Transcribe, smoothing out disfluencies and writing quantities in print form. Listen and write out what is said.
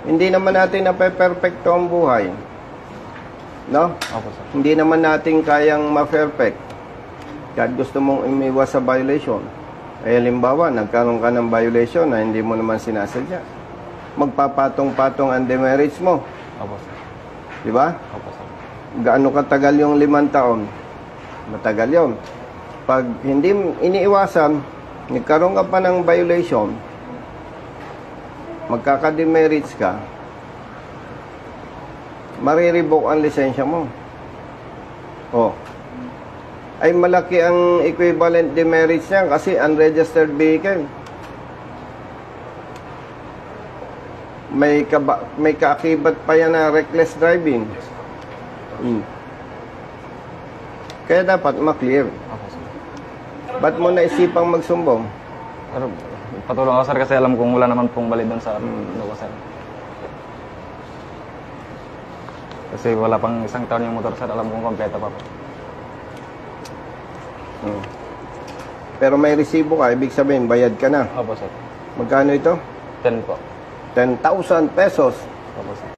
Hindi naman natin nape-perfecto ang buhay. No? Opo, sir. Hindi naman natin kayang ma-perfect. Kahit gusto mong umiwas sa violation. Eh, halimbawa, nagkaroon ka ng violation na hindi mo naman sinasadya. Magpapatong-patong ang demerits mo. Opo, sir. Di ba? Opo, sir. Gaano katagal yung 5 taon? Matagal yun. Pag hindi iniiwasan, nagkaroon ka pa ng violation, magkaka-demerits ka, marirevoke ang lisensya mo. Oh. Ay malaki ang equivalent demerits niya kasi unregistered vehicle. May kaakibat pa yan na reckless driving. Kaya dapat ma-clear. Opo, sir. Ba't mo naisipang magsumbong? Pero patulong ako, sir, kasi alam kong wala naman pong bali doon sa ano ko, sir. Kasi wala pang 1 taon yung motor, sir. Alam kong kompleto pa po. Pero may resibo ka, ibig sabihin, bayad ka na. Opo, sir. Magkano ito? 10 po. 10,000 pesos. Opo, sir.